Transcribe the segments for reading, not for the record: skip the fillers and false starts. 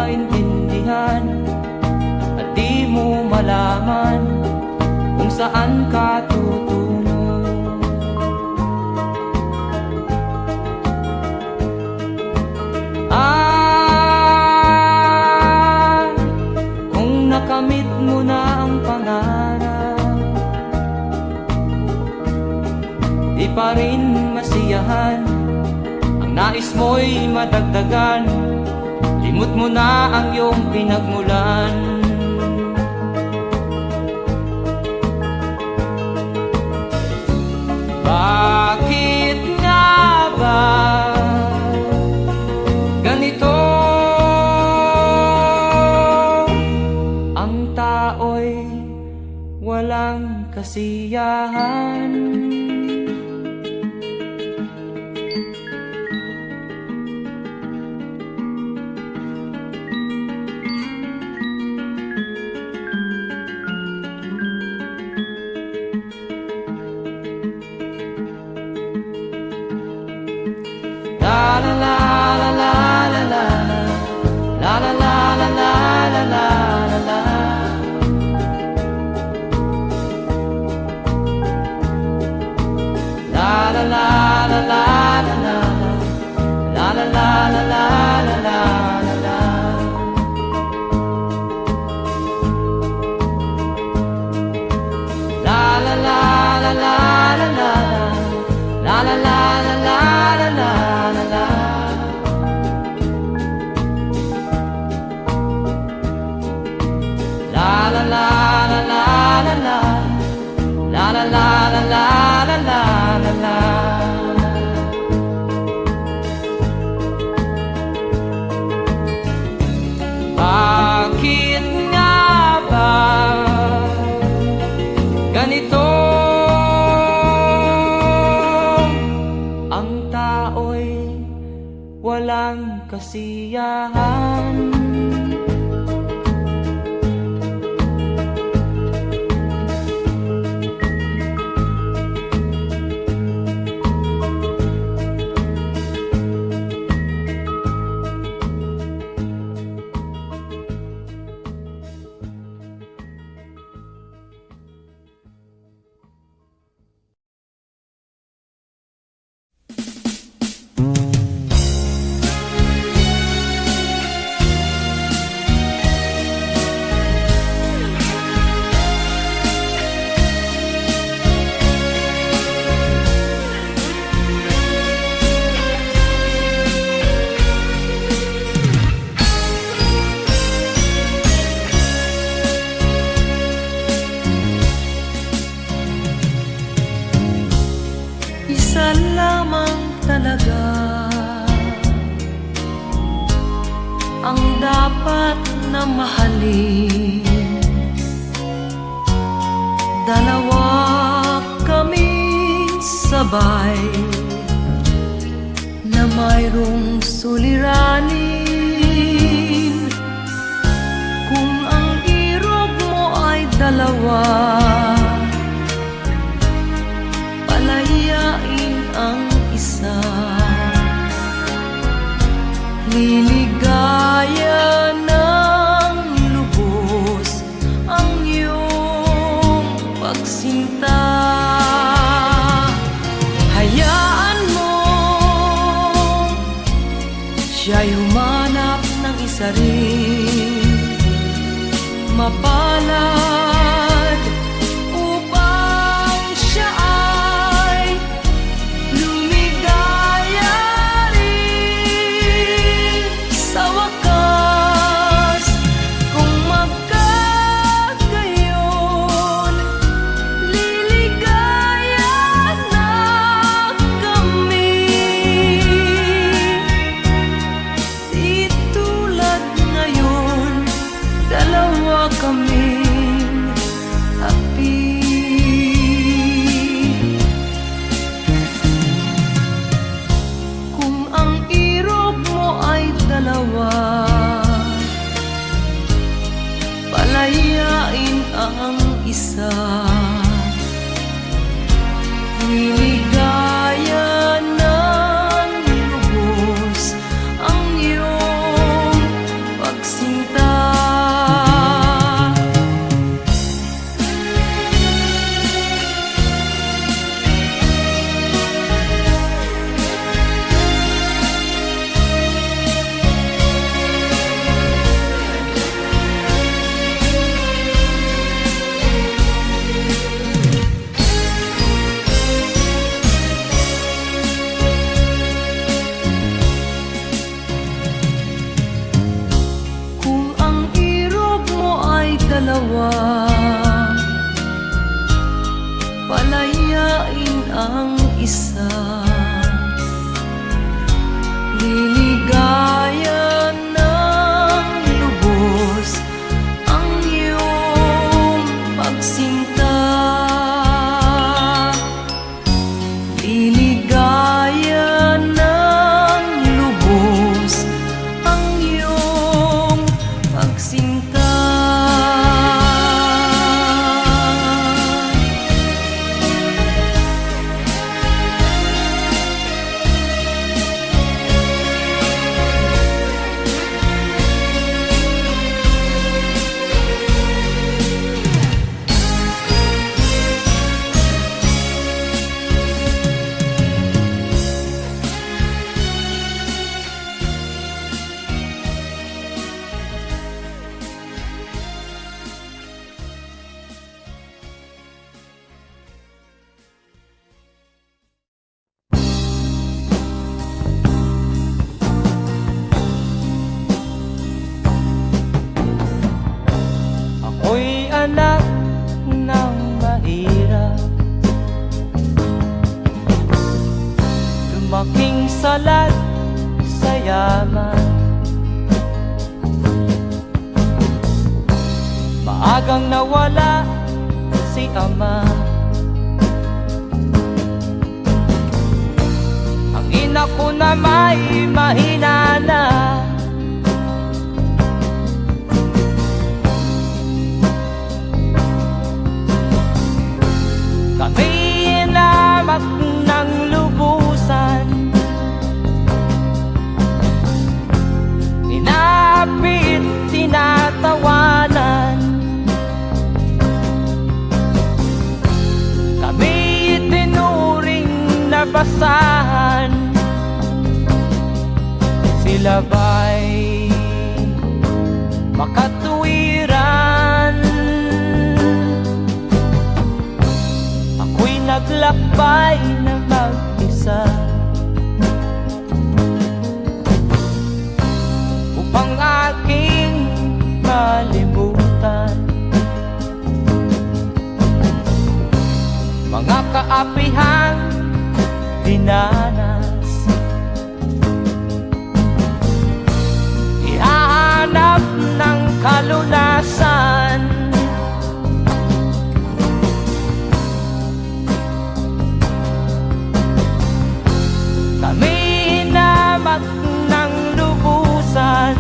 maintindihan at di mo malaman kung saan ka tutungo. Kung nakamit mo na ang pangarap, di pa rin masiyahan, ang nais mo'y madagdagan, limot mo na ang iyong pinagmulan. Bakit nga ba ganito? Ang tao'y walang kasiyahan. La la la la la la la la la la la la la la la. La la la la la la la la la la la la la la. La la la la la la la la la la la la la. La la la la la la la la la la la la la la. Bakit nga ba ganito? Ang tao'y walang kasiyahan. Isa lamang talaga ang dapat na mahalin. Dalawa kaming sabay na mayroong suliranin. Kung ang irog mo ay dalawa, palayain ang isa. Liligaya ng lubos ang iyong pagsinta. Hayaan mo siya'y humanap ng isa rin mapalad upang siya ay lumigaya rin sa wakas. Kung magkagayon, liligaya na kami. Di tulad ngayon, dalawa kaming mag-isa. Liligaya ng lubos ang iyong pagsinta. Liligaya ng lubos ang iyong pagsinta. Ako'y anak ng mahirap, lumaking salat sa yaman. Maagang nawala si ama, ang ina ko na may mahina na. Kami inamak ng lubusan, inapit, tinatawanan. Kami itinuring na basahan, sila ba'y makatuwiran? Ako'y naglakbay na mag-isa upang aking malimutan mga kaapihang dinanas. Ihahanap ng kalunasan, kami inamak ng lubusan,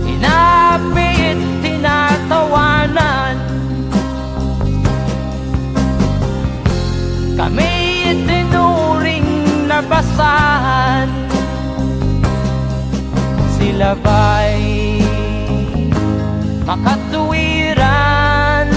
inapit, tinatawanan. Kami itinuring na basahan, sila ba'y makatuwiran?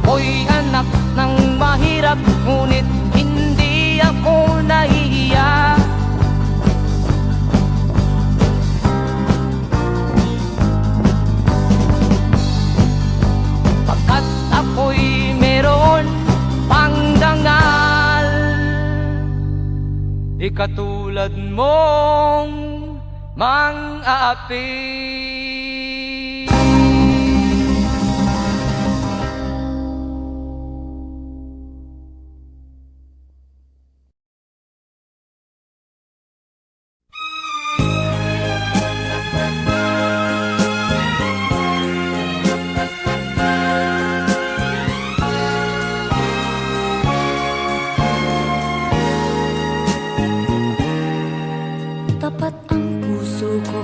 Ako'y anak ng mahirap, ngunit hindi ako nahihiya. Pagkat ako'y meron pang dangal, di katulad mong mang-aapi. Tapat ang puso ko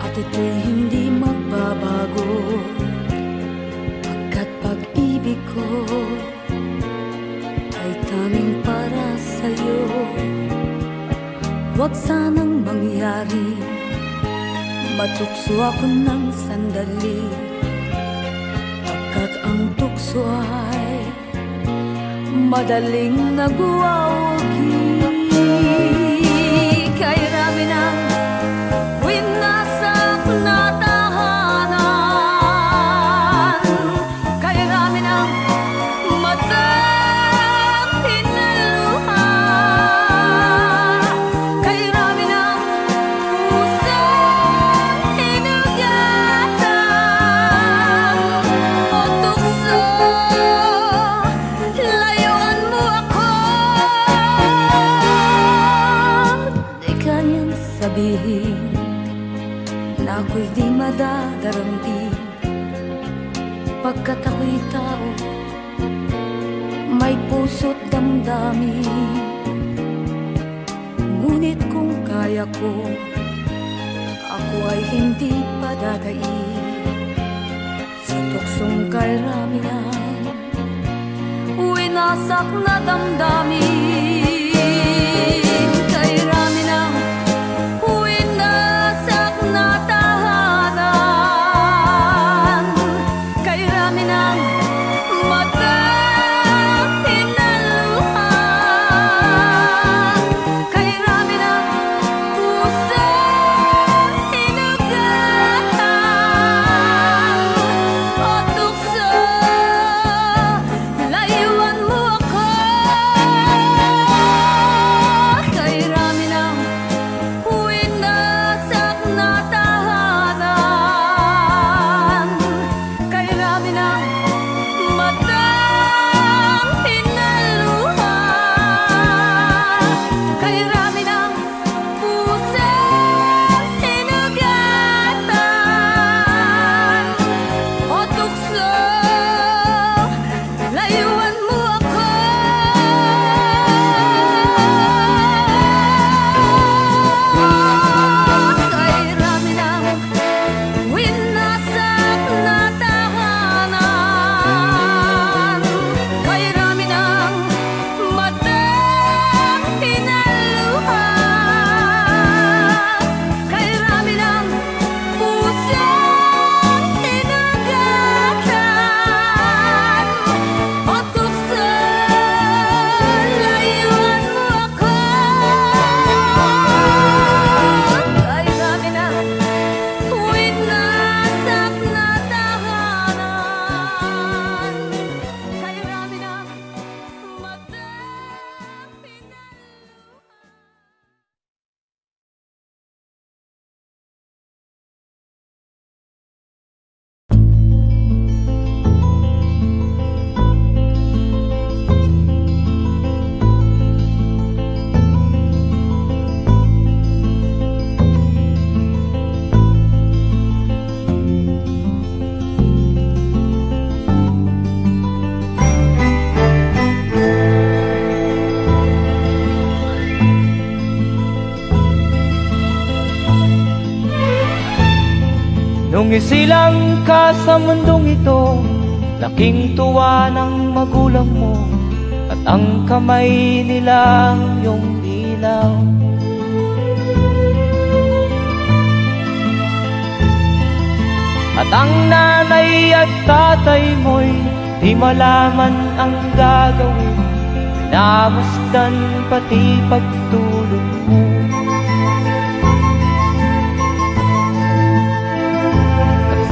at Huwag sanang mangyari, matukso ako ng sandali, pagkat ang tukso ay madaling nagwawagi. Kay rami ng winasak na tahanan, kay rami ng matang hinaluha, kay rami ng pusang hinugatan. O tukso, layuan mo ako. Di kayang sabihin na ako'y di madadaramdin, pagkat ako'y tao, may puso't damdamin. Ngunit kung kaya ko, ako ay hindi padadaig sa tuksong kay rami ng winasak na damdamin. Kay rami ng winasak na tahanan, kay rami ng matang hinaluha, kay rami ng pusang hinugatan. O tukso, layuan mo ako. Kay rami ng winasak na tahanan, kay rami ng matang hinaluha, kay rami ng pusang hinugatan. O tukso, layuan mo ako. Kay rami ng winasak na tahanan, kay rami ng matang hinaluha, kay rami ng pusang hinugatan. O tukso, layuan mo ako. Kay rami ng winasak na tahanan, kay rami ng matang Nung isilang ka sa mundong ito, laking tuwa ng magulang mo, at ang kamay nila ang iyong ilaw. At ang nanay at tatay mo'y di malaman ang gagawin, namasdan pati pagtulog mo.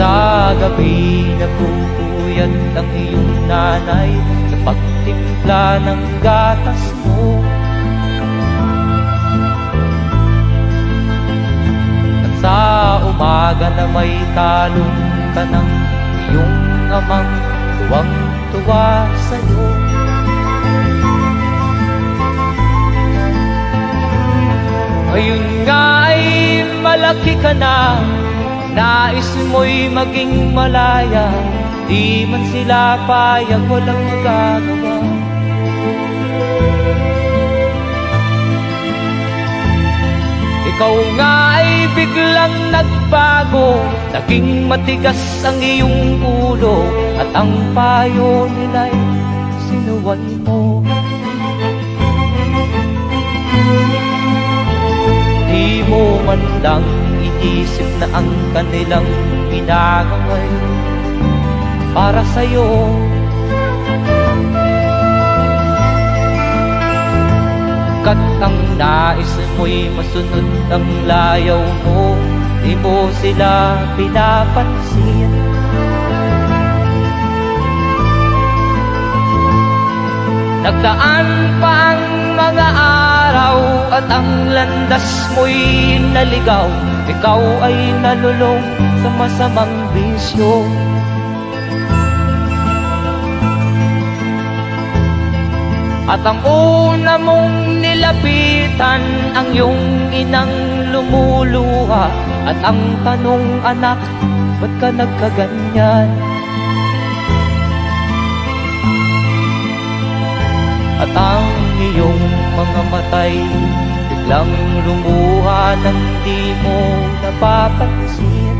Sa gabi napupuyat ang iyong nanay sa pagtimpla ng gatas mo. At sa umaga na may talong ka ng iyong amang tuwang-tuwa sa'yo. Ngayon nga ay malaki ka na, nais mo'y maging malaya, di man sila payag, walang magagawa. Ikaw nga ay biglang nagbago, naging matigas ang iyong ulo, at ang payo nila'y sinuway mo. man lang inisip na ang kanilang ginagaway para sa'yo. Kat ang nais mo'y masunod ang layaw mo, di mo sila pinapansin. Nagdaan pa ang mga araw at ang landas mo'y naligaw. Ikaw ay nalulong sa masamang bisyo. At ang una mong nilapitan ang iyong inang lumuluha. At ang tanong, anak, ba't ka nagkaganyan? At ang iyong mga matay biglang lumuha nang di mo napapansin.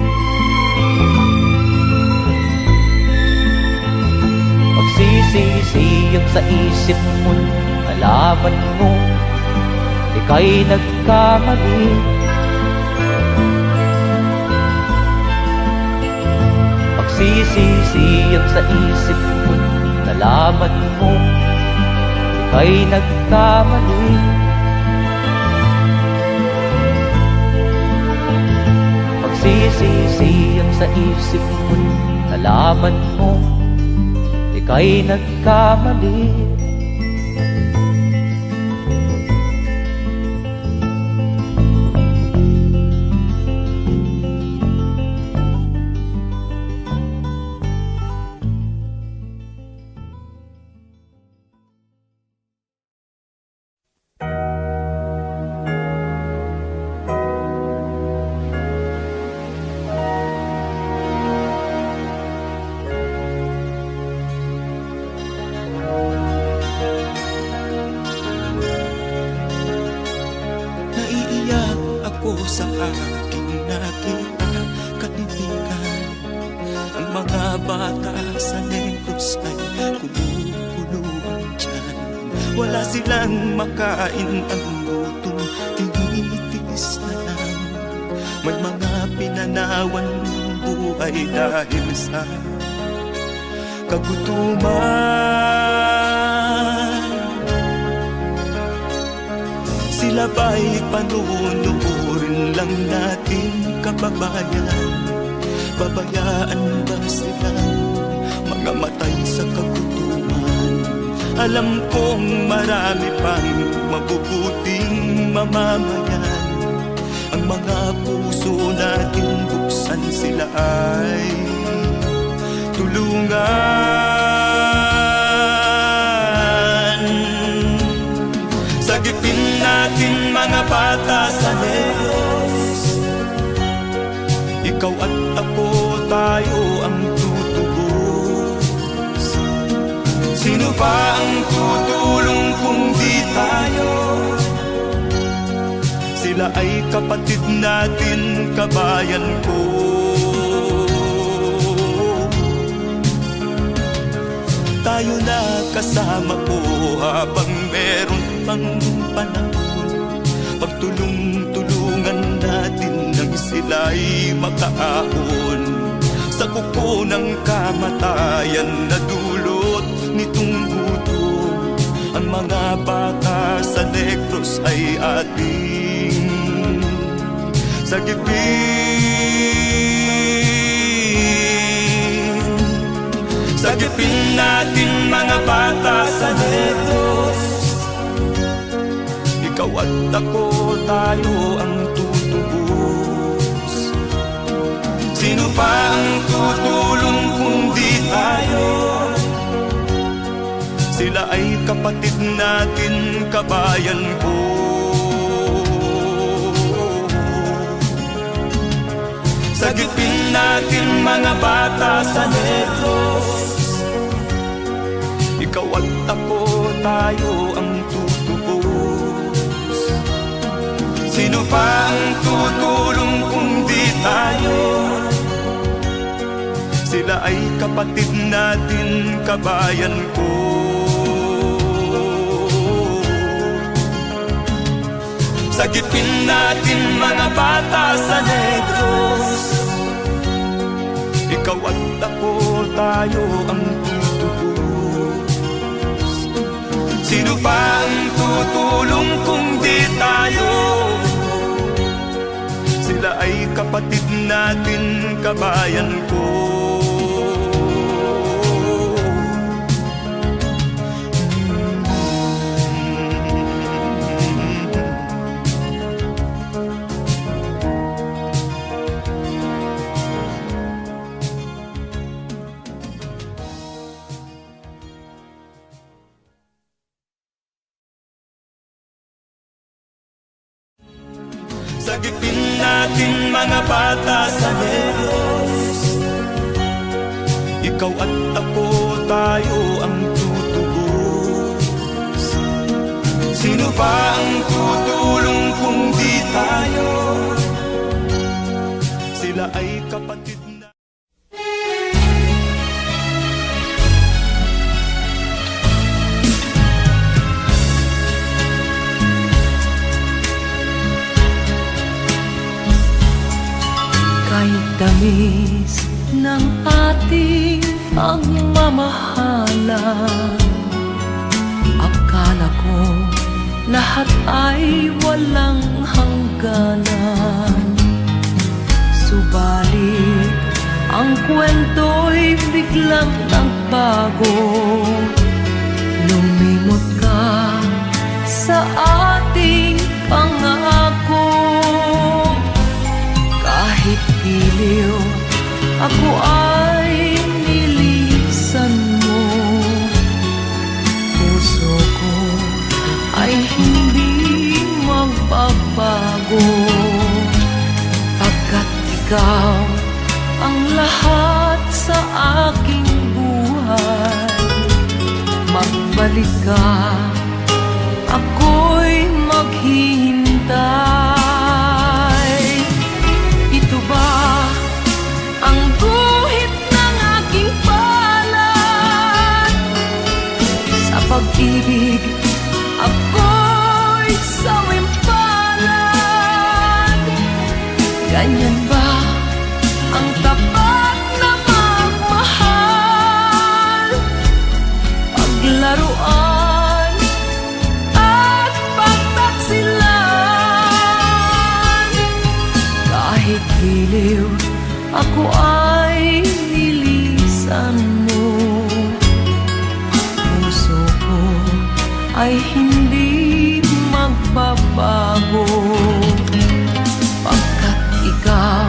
Magsisisiyag sa isip mo, nalaman mo ika'y nagkamali. Magsisisiyag sa isip mo, nalaman mo ika'y nagkamali. Magsisisiyag sa isip mo, nalaman mo ika'y nagkamali. Sa aking nakita kaibigan, ang mga bata sa Negros ay kumukuluan dyan. Wala silang makain, ang gutom tinitiis na lang. May mga pinanawan ng buhay dahil sa kagutuman. Sila ba'y panunurin lang natin, kababayan? Babayaan ba silang mga matay sa kagutuman? Alam kong marami pang mabubuting mamamayan. Ang mga puso natin buksan, sila ay tulungan. Sagipin natin mga bata sa Negros, ikaw at ako, tayo ang tutubos. Sino ba ang tutulong kung di tayo? Sila ay kapatid natin, kabayan ko. Tayo na kasama ko habang meron pang panahon. Pagtulong-tulungan natin nang sila'y makaahon sa kuko ng kamatayan na dulot nitong gutom. Ang mga bata sa Negros ay ating sagipin. Sagipin natin mga bata sa Negros, ikaw at ako, tayo ang tutubos. Sino pa ang tutulong kung di tayo? Sila ay kapatid natin, kabayan ko. Sagipin natin mga bata sa Negros, ikaw at ako, tayo ang tutubos. Sino pa ang tutulong kung di tayo? Sila ay kapatid natin, kabayan ko. Sagipin natin mga bata sa negros. Ikaw at ako, tayo ang tutubos. Sino pa ang tutulong kung di tayo? Sila ay kapatid natin, kabayan ko. Sagipin natin mga bata sa negros. Ikaw at ako, tayo ang tutubos. Sino ba ang tutulong kung di tayo? Sila ay kapatid na. Kahit tamis ng ating pagmamahalan, akala ko lahat ay walang hangganan. Subalit ang kwento'y biglang nagbago. Lumimot ka sa ating pangako. Kahit giliw, ako ay nilisan mo. Puso ko ay hindi magbabago, pagkat ikaw ang lahat sa aking buhay. Magbalik ka, ako'y maghihintay. Ang guhit ng aking palad, sa pag-ibig ako'y sawimpalad. Ganyan ba ang tapat na magmahal? Paglaruan at pagtaksilan. Kahit giliw, ako ay nilisan mo. Puso ko ay hindi magbabago, pagkat ikaw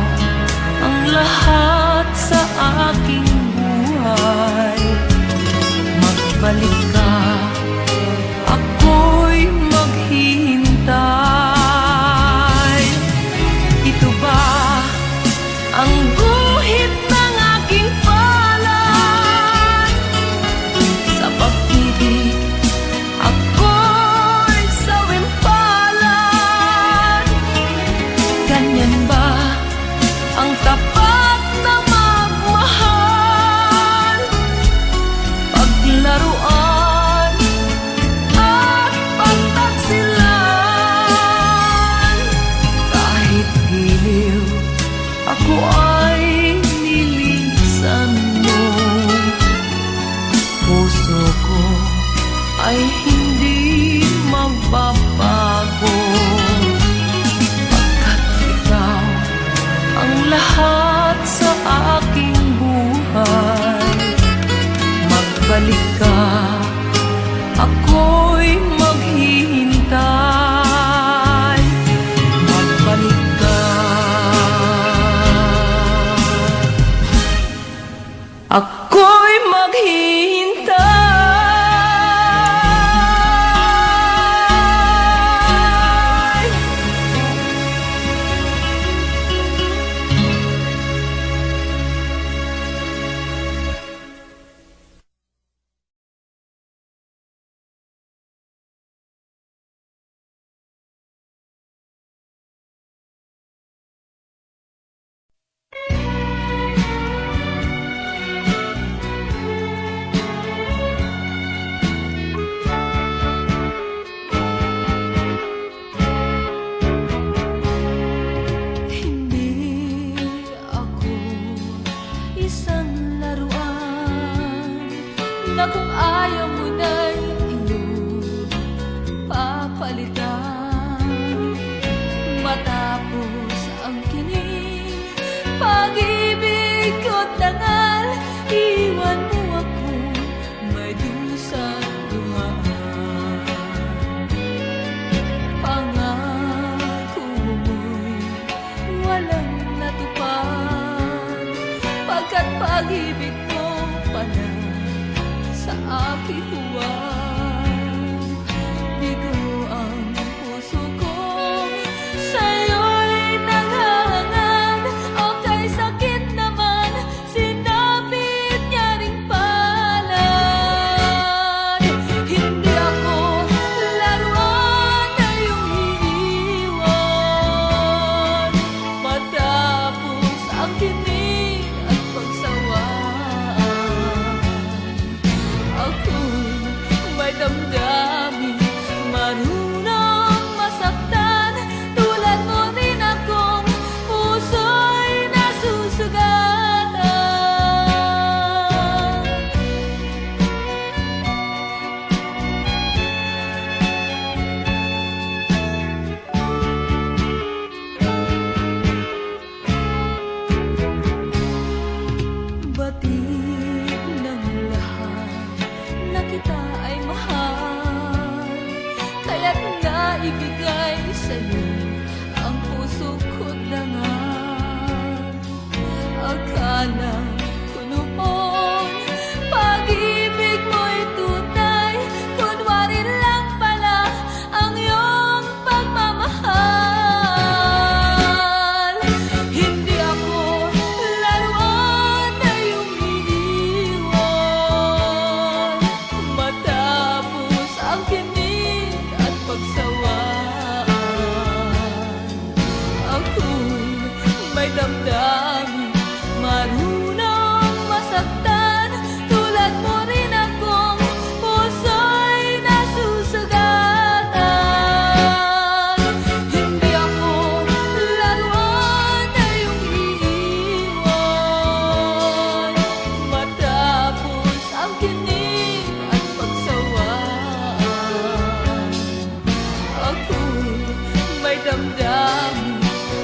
damdamin,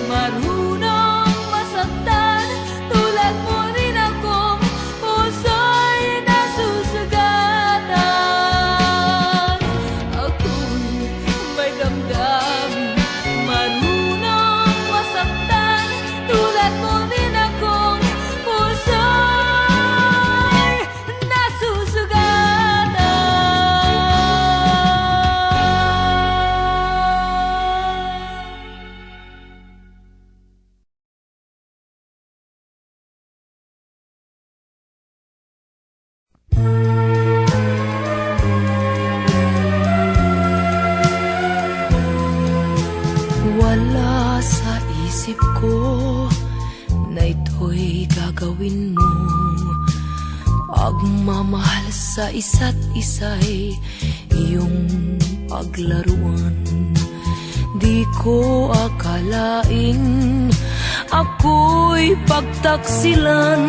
marunong masaktan. Tulad mo rin akong puso'y nasusugatan. Ako'y may damdamin, marunong masaktan. Tulad mo rin akong puso'y nasusugatan. Wala sa isip ko na ito'y gagawin mo. Pagmamahal sa isa't isa'y iyong paglaruan. Di ko akalaing ako'y pagtaksilan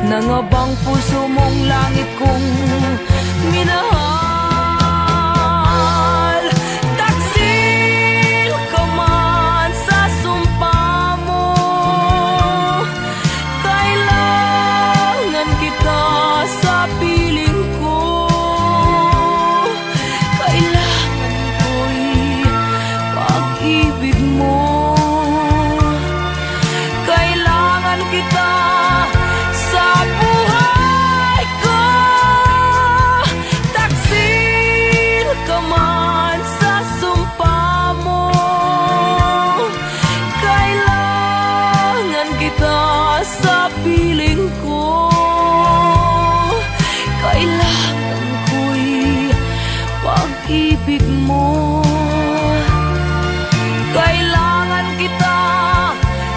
ng abang puso mong langit kong minahal. Taksil ka man sa sumpa mo, kailangan kita sa piling ko. Kailangan ko'y pag-ibig mo. Kailangan kita sa buhay ko. Taksil ka man sa sumpa mo, kailangan kita sa piling ko. Kailangan ko'y pag-ibig mo. Kailangan kita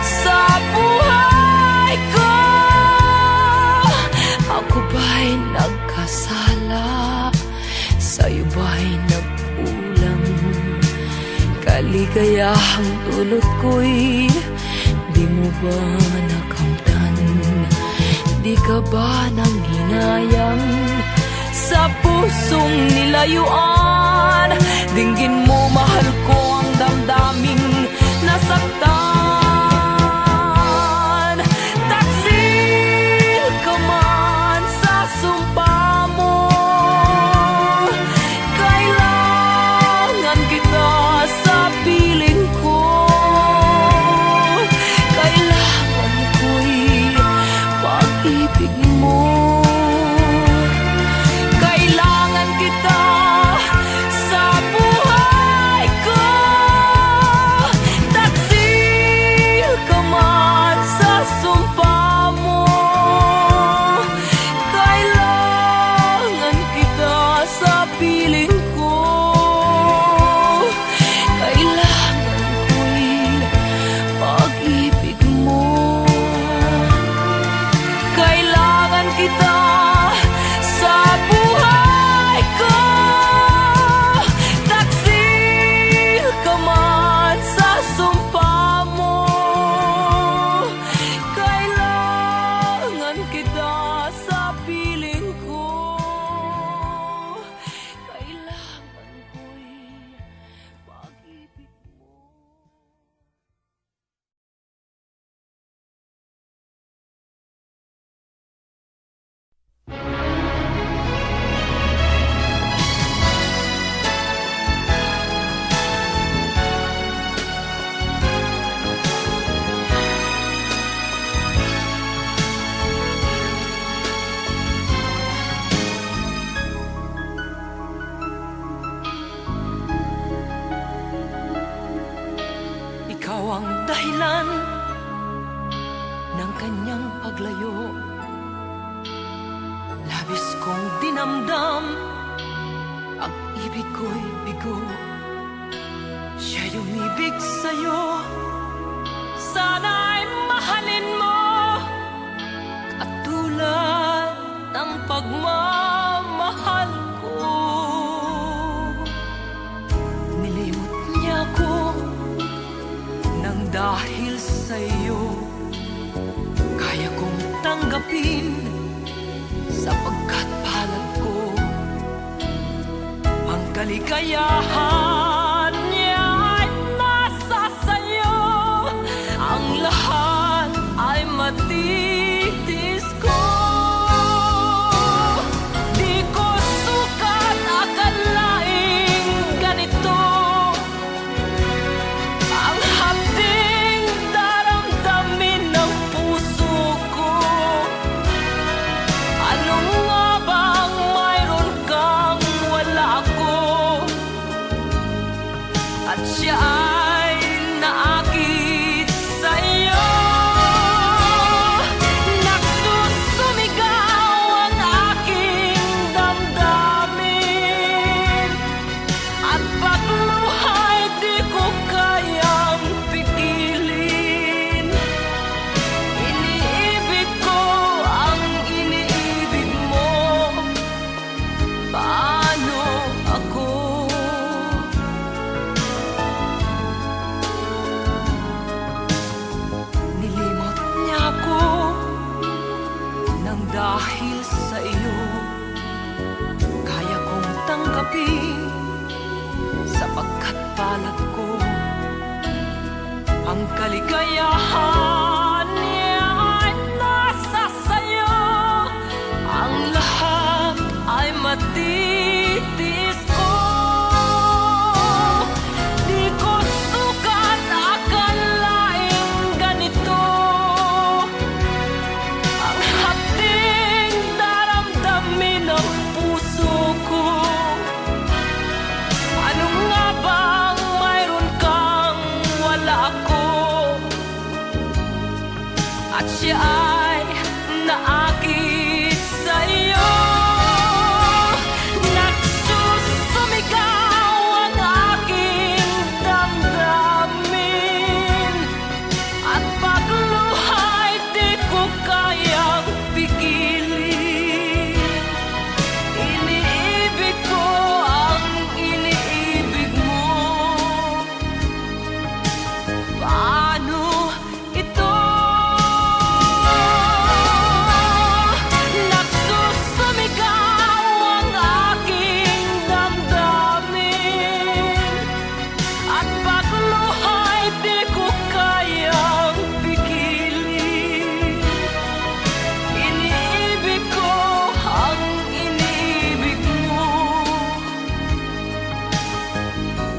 sa buhay ko. Ako ba'y nagkasala? Sa'yo ba'y nagkulang? Kaligayahang dulot ko'y di mo ba nakamtan? Di ka ba nang hinayang sa pusong nilayuan? Dinggin mo, mahal ko, ang damdaming nasaktan. Taksil ka man sa sumpa mo, kailangan kita sa piling ko. Kailangan ko'y pag-ibig mo. Kailangan kita sa buhay ko. Taksil ka man sa sumpa mo, kailangan kita sa piling ko. Kailangan ko'y pag-ibig mo. Kailangan kita sa buhay ko. Taksil ka man sa sumpa mo, kailangan kita sa piling ko. Kailangan ko'y pag-ibig mo. Ikaw ang dahilan ng kanyang paglayo. Labis kong dinamdam, ang ibig ko'y bigo. Siya'y umibig sa'yo, sana'y mahalin mo, katulad ng pagmamahal ko. Nilimot niya ko nang dahil sa'yo, kaya kong tanggapin sapagkat palad ko. Ang kaligayahan niya ay nasa Ang kaligayahan niya ay nasa sayo. Ang lahat ay matitis ko. Di ko sukat akalaing ganito. Ang hapding daramdamin ng puso ko. Ano nga bang mayroon kang wala ako? At siya ay naakit sa'yo. Nagsusumigaw ang aking damdamin. At pagluha'y di ko kayang pigilin. Iniibig ko ang iniibig mo. Paano ito? Nagsusumigaw ang aking damdamin. At pagluha'y di ko kayang pigilin. Iniibig ko ang iniibig mo.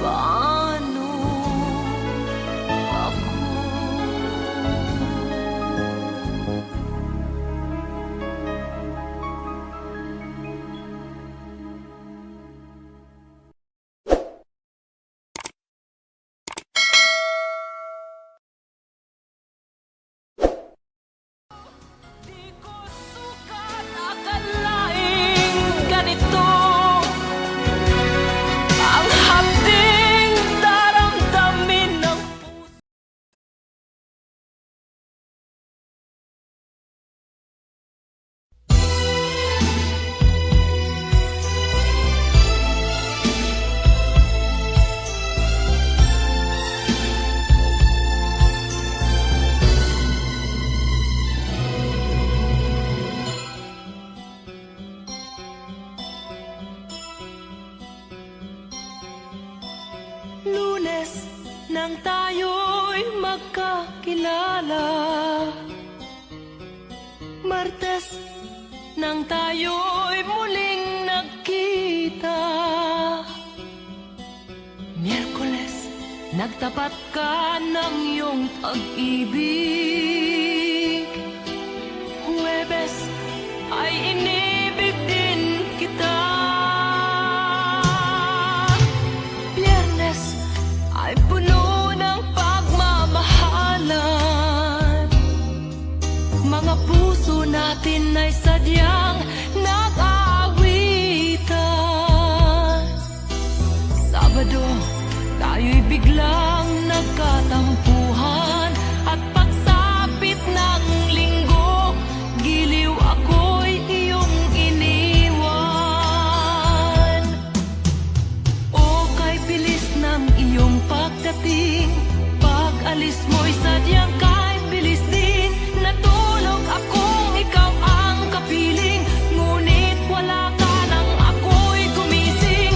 Paano ako? Di ko sukat akalaing ganito. Ang hapding daramdamin ng puso. Lunes nang tayo'y magkakilala. Martes nang tayo'y muling nagkita. Miyerkules nagtapat ka ng iyong pag-ibig. Huwebes ay inibig din kita. Biyernes ay puno ng pagmamahalan. Mga puso natin ay sadyang nag-aawitan. Sabado, tayo'y biglang nagkatampuhan. At pagsapit ng linggo, giliw ako'y iyong iniwan. O kay bilis ng iyong pagdating, pag-alis mo'y sadyang kay bilis din. Natulog akong ikaw ang kapiling, ngunit wala ka nang ako'y gumising.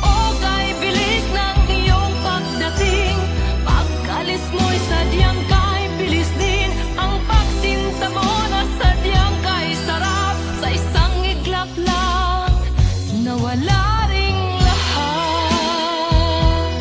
O kay bilis ng iyong pagdating, pag-alis mo'y sadyang kay bilis din. Ang pagsinta mo na sadyang kay sarap, sa isang iglap lang nawala ring lahat.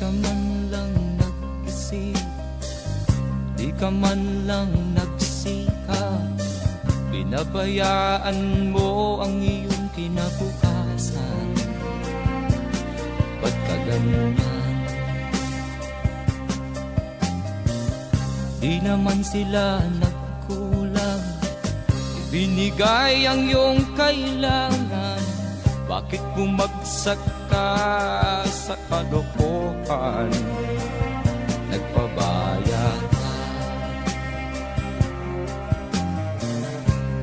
ka man lang nag-isip, di ka man lang nagsikap, binabayaan mo ang iyong kinabukasan. Ba't ka ganyan? Di naman sila nagkulang, ibinigay ang iyong kailangan. Bakit bumagsak ka sa kalokohan? Nagpabaya ka,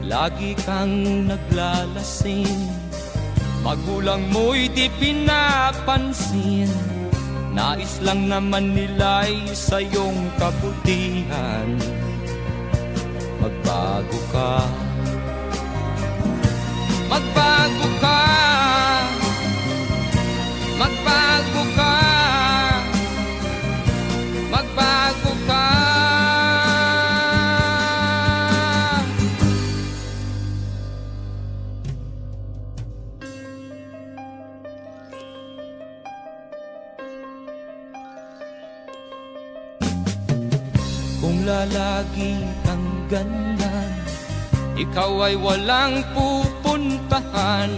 lagi kang naglalasing, magulang mo'y di pinapansin. Nais lang naman nila'y sa iyong kabutihan. Magbago ka, magbago ka, magbago ka, magbago ka. Kung lalagi kang ganyan, ikaw ay walang pupuntahan.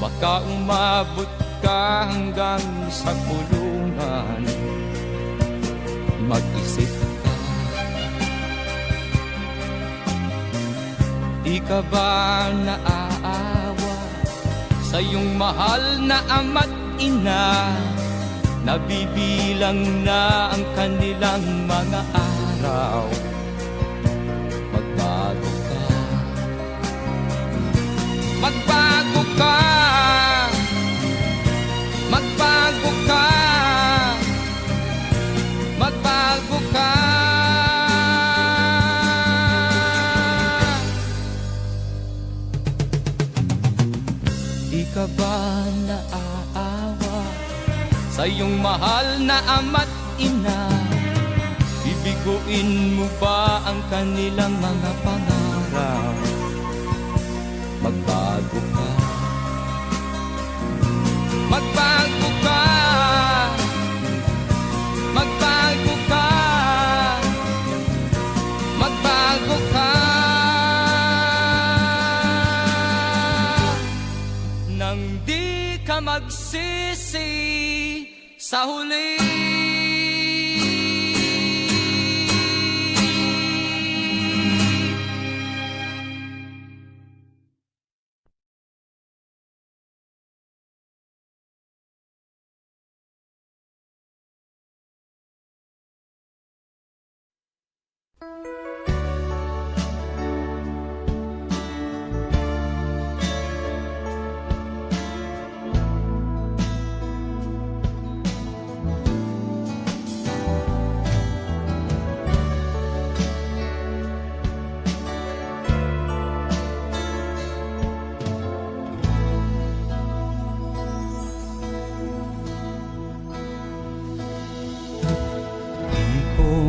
Baka umabot ka hanggang sa kulungan. Mag-isip ka, di ka ba naaawa sa iyong mahal na ama't ina? Nabibilang na ang kanilang mga araw. Magbago ka, magbago ka, magbago ka, magbago ka. Di ka ba naaawa sa iyong mahal na ama't ina? Bibiguin mo ba ang kanilang mga pangarap? Magbago ka, magbago ka, magbago ka, magbago ka. Nang di ka magsisi sa huli.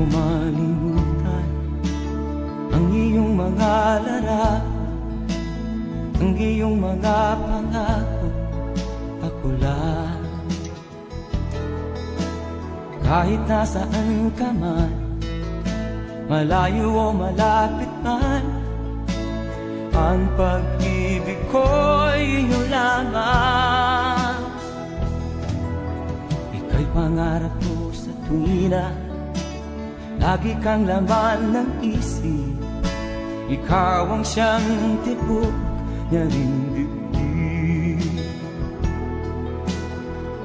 Malimutan ang iyong mga larap, ang iyong mga pangako, ako lang. Kahit nasaan ka man, malayo o malapit man, ang pag-ibig ko'y iyo lamang. Ika'y pangarap ko sa tuwina, lagi kang laman ng isip. Ikaw ang siyang tibok niya ring dibdib.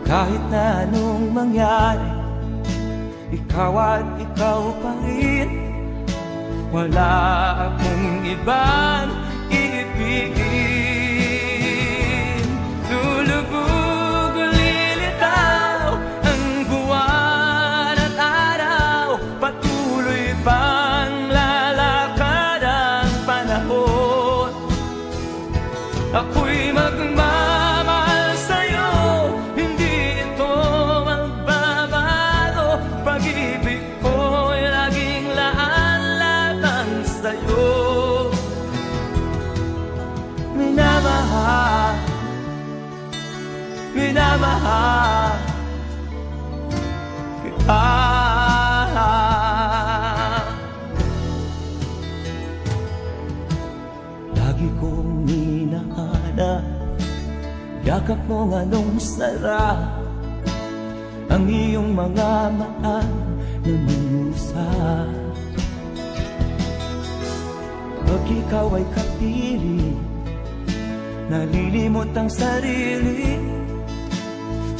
Kahit na anong mangyari, ikaw at ikaw pa rin. Wala akong ibang iibigin. Lulubog o lilitaw ang buwan at araw, patuloy pang lalakad ang panahon. Ako'y magmamahal sa'yo, hindi ito magbabago. Pag-ibig ko'y laging laan-latang sa'yo. yakap mong anong sarap, ang iyong mga mata namumusa. Pag ikaw ay kapili, nalilimot ang sarili.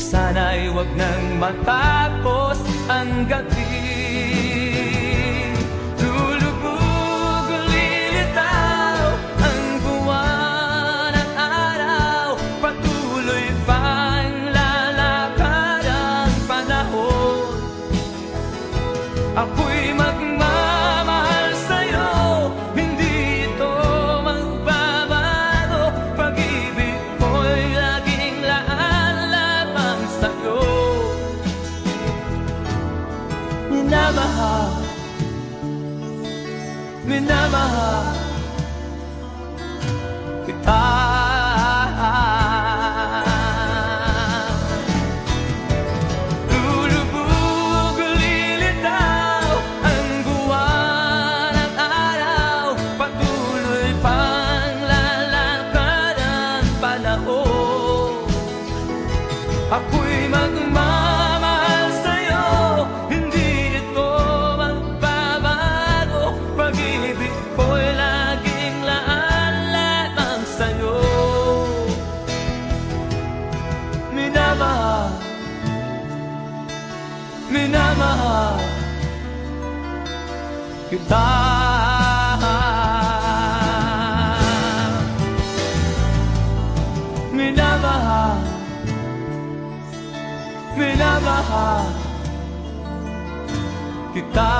Sana'y wag nang matapos ang gabi. Lulubog, lilitaw ang buwan at araw, patuloy pang lalakad ang panahon. Ako'y magmamahal sa'yo, hindi ito magbabago. Pag-ibig ko'y laging laan lamang sa'yo. Minamahal, minamahal kita. Lulubog, lilitaw ang buwan at araw, patuloy pang lalakad ang panahon. Ako'y magmamahal sa'yo, hindi ito magbabago. Pag-ibig ko'y laging laan lamang sa'yo. Minamahal, minamahal kita. Minamahal, minamahal kita.